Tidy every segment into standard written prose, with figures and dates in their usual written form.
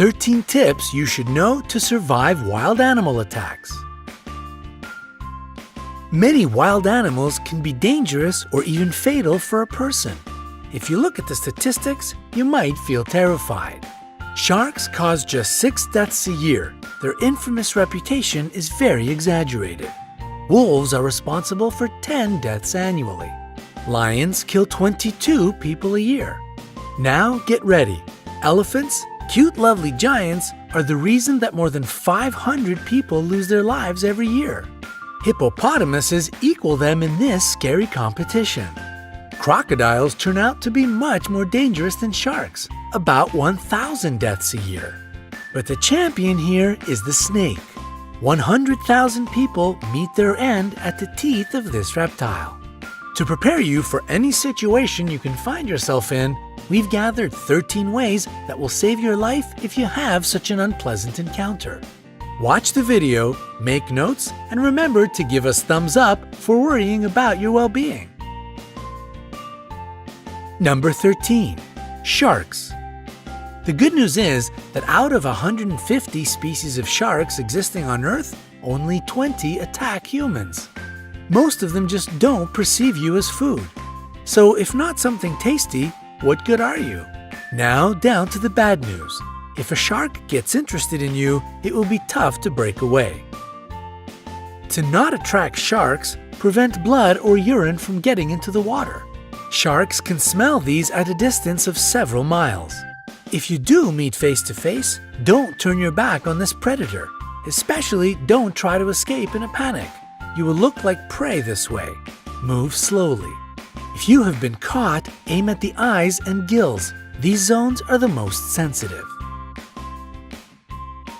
13 tips you should know to survive wild animal attacks. Many wild animals can be dangerous or even fatal for a person. If you look at the statistics, you might feel terrified. Sharks cause just 6 deaths a year. Their infamous reputation is very exaggerated. Wolves are responsible for 10 deaths annually. Lions kill 22 people a year. Now get ready. Elephants, cute lovely giants, are the reason that more than 500 people lose their lives every year. Hippopotamuses equal them in this scary competition. Crocodiles turn out to be much more dangerous than sharks, about 1,000 deaths a year. But the champion here is the snake. 100,000 people meet their end at the teeth of this reptile. To prepare you for any situation you can find yourself in, we've gathered 13 ways that will save your life if you have such an unpleasant encounter. Watch the video, make notes, and remember to give us thumbs up for worrying about your well-being. Number 13. Sharks. The good news is that out of 150 species of sharks existing on Earth, only 20 attack humans. Most of them just don't perceive you as food. So if not something tasty, what good are you? Now down to the bad news. If a shark gets interested in you, it will be tough to break away. To not attract sharks, prevent blood or urine from getting into the water. Sharks can smell these at a distance of several miles. If you do meet face to face, don't turn your back on this predator. Especially don't try to escape in a panic. You will look like prey this way. Move slowly. If you have been caught, aim at the eyes and gills. These zones are the most sensitive.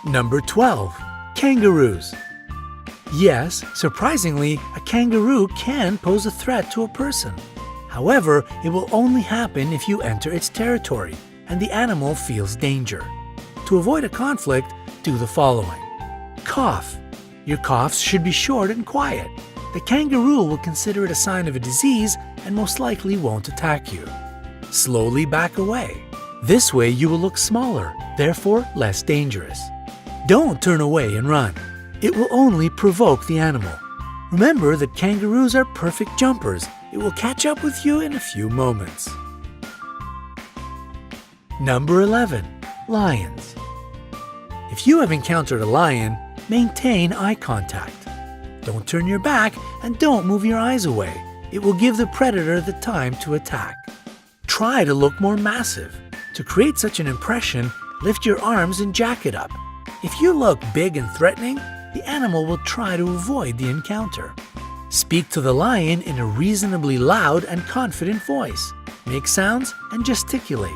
Number 12. Kangaroos. Yes, surprisingly, a kangaroo can pose a threat to a person. However, it will only happen if you enter its territory and the animal feels danger. To avoid a conflict, do the following. Cough. Your coughs should be short and quiet. The kangaroo will consider it a sign of a disease and most likely won't attack you. Slowly back away. This way you will look smaller, therefore less dangerous. Don't turn away and run. It will only provoke the animal. Remember that kangaroos are perfect jumpers. It will catch up with you in a few moments. Number 11. Lions. If you have encountered a lion, maintain eye contact. Don't turn your back and don't move your eyes away. It will give the predator the time to attack. Try to look more massive. To create such an impression, lift your arms and jack it up. If you look big and threatening, the animal will try to avoid the encounter. Speak to the lion in a reasonably loud and confident voice. Make sounds and gesticulate.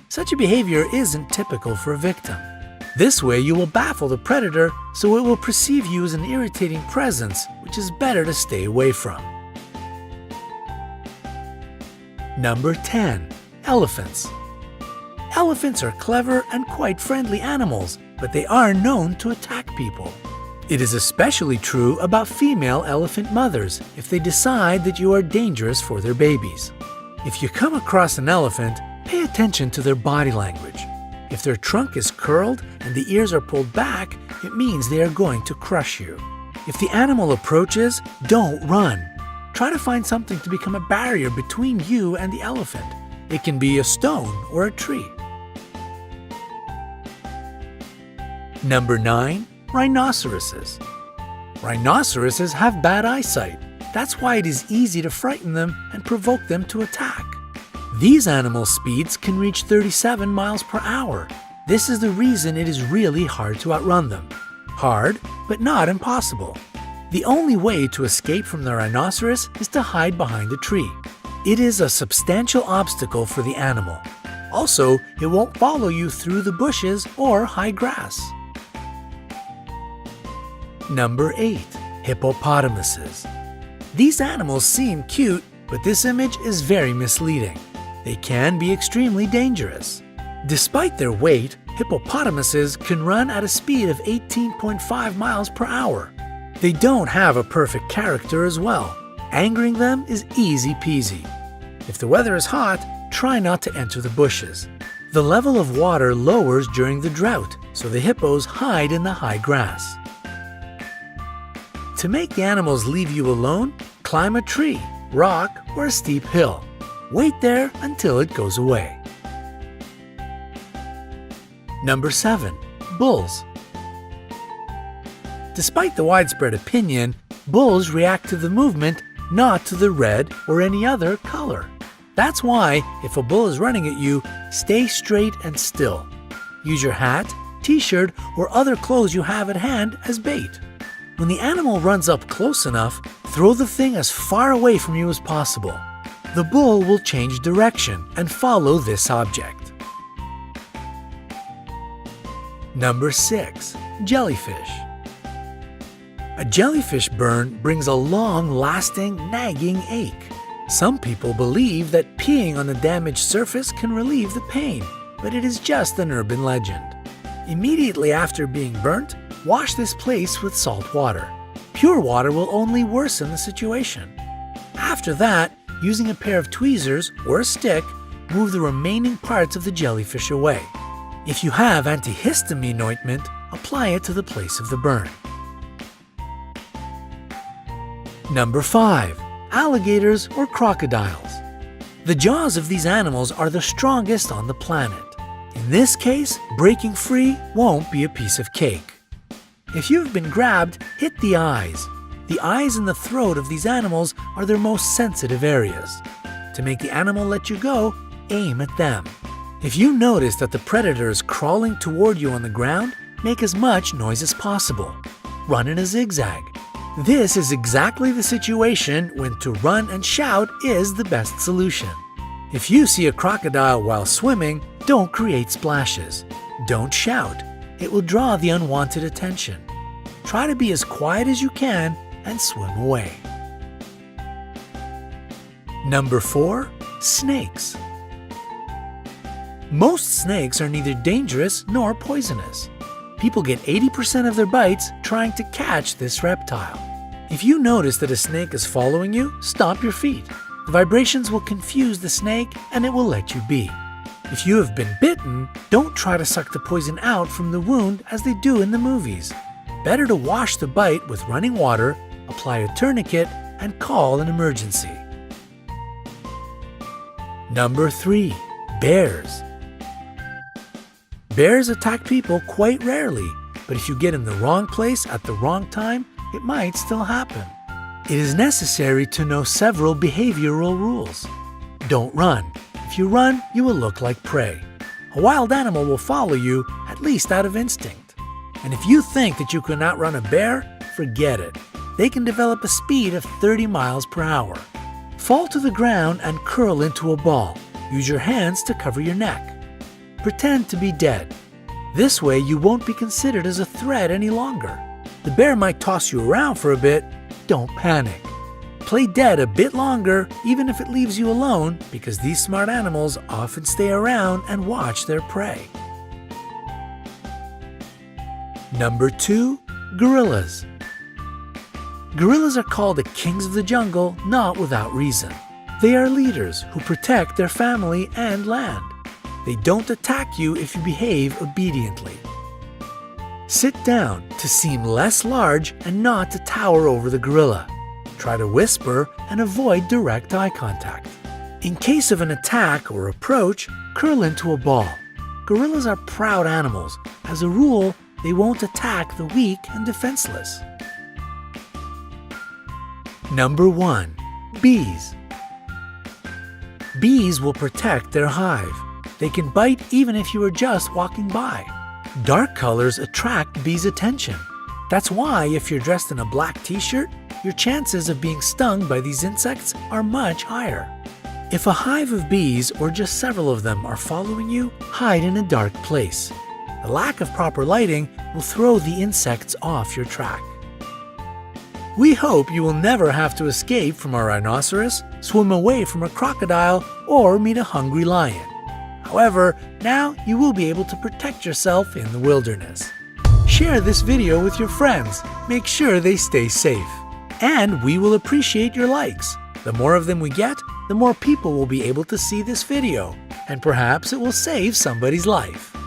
Such a behavior isn't typical for a victim. This way you will baffle the predator, so it will perceive you as an irritating presence, which is better to stay away from. Number 10. Elephants. Elephants are clever and quite friendly animals, but they are known to attack people. It is especially true about female elephant mothers if they decide that you are dangerous for their babies. If you come across an elephant, pay attention to their body language. If their trunk is curled and the ears are pulled back, it means they are going to crush you. If the animal approaches, don't run. Try to find something to become a barrier between you and the elephant. It can be a stone or a tree. Number 9. Rhinoceroses. Rhinoceroses have bad eyesight. That's why it is easy to frighten them and provoke them to attack. These animal speeds can reach 37 miles per hour. This is the reason it is really hard to outrun them. Hard, but not impossible. The only way to escape from the rhinoceros is to hide behind a tree. It is a substantial obstacle for the animal. Also, it won't follow you through the bushes or high grass. Number 8. Hippopotamuses. These animals seem cute, but this image is very misleading. They can be extremely dangerous. Despite their weight, hippopotamuses can run at a speed of 18.5 miles per hour. They don't have a perfect character as well. Angering them is easy peasy. If the weather is hot, try not to enter the bushes. The level of water lowers during the drought, so the hippos hide in the high grass. To make the animals leave you alone, climb a tree, rock, or a steep hill. Wait there until it goes away. Number 7. Bulls. Despite the widespread opinion, bulls react to the movement, not to the red or any other color. That's why, if a bull is running at you, stay straight and still. Use your hat, t-shirt, or other clothes you have at hand as bait. When the animal runs up close enough, throw the thing as far away from you as possible. The bull will change direction and follow this object. Number 6. Jellyfish. A jellyfish burn brings a long-lasting, nagging ache. Some people believe that peeing on the damaged surface can relieve the pain, but it is just an urban legend. Immediately after being burnt, wash this place with salt water. Pure water will only worsen the situation. After that, using a pair of tweezers or a stick, move the remaining parts of the jellyfish away. If you have antihistamine ointment, apply it to the place of the burn. Number 5. Alligators or crocodiles. The jaws of these animals are the strongest on the planet. In this case, breaking free won't be a piece of cake. If you've been grabbed, hit the eyes. The eyes and the throat of these animals are their most sensitive areas. To make the animal let you go, aim at them. If you notice that the predator is crawling toward you on the ground, make as much noise as possible. Run in a zigzag. This is exactly the situation when to run and shout is the best solution. If you see a crocodile while swimming, don't create splashes. Don't shout. It will draw the unwanted attention. Try to be as quiet as you can and swim away. Number 4. Snakes. Most snakes are neither dangerous nor poisonous. People get 80% of their bites trying to catch this reptile. If you notice that a snake is following you, stomp your feet. The vibrations will confuse the snake and it will let you be. If you have been bitten, don't try to suck the poison out from the wound as they do in the movies. Better to wash the bite with running water, apply a tourniquet, and call an emergency. Number 3. Bears. Bears attack people quite rarely, but if you get in the wrong place at the wrong time, it might still happen. It is necessary to know several behavioral rules. Don't run. If you run, you will look like prey. A wild animal will follow you, at least out of instinct. And if you think that you can outrun a bear, forget it. They can develop a speed of 30 miles per hour. Fall to the ground and curl into a ball. Use your hands to cover your neck. Pretend to be dead. This way you won't be considered as a threat any longer. The bear might toss you around for a bit. Don't panic. Play dead a bit longer, even if it leaves you alone, because these smart animals often stay around and watch their prey. Number 2. Gorillas. Gorillas are called the kings of the jungle not without reason. They are leaders who protect their family and land. They don't attack you if you behave obediently. Sit down to seem less large and not to tower over the gorilla. Try to whisper and avoid direct eye contact. In case of an attack or approach, curl into a ball. Gorillas are proud animals. As a rule, they won't attack the weak and defenseless. Number 1. Bees. Bees will protect their hive. They can bite even if you are just walking by. Dark colors attract bees' attention. That's why if you're dressed in a black t-shirt, your chances of being stung by these insects are much higher. If a hive of bees or just several of them are following you, hide in a dark place. The lack of proper lighting will throw the insects off your track. We hope you will never have to escape from a rhinoceros, swim away from a crocodile, or meet a hungry lion. However, now you will be able to protect yourself in the wilderness. Share this video with your friends. Make sure they stay safe. And we will appreciate your likes. The more of them we get, the more people will be able to see this video. and perhaps it will save somebody's life.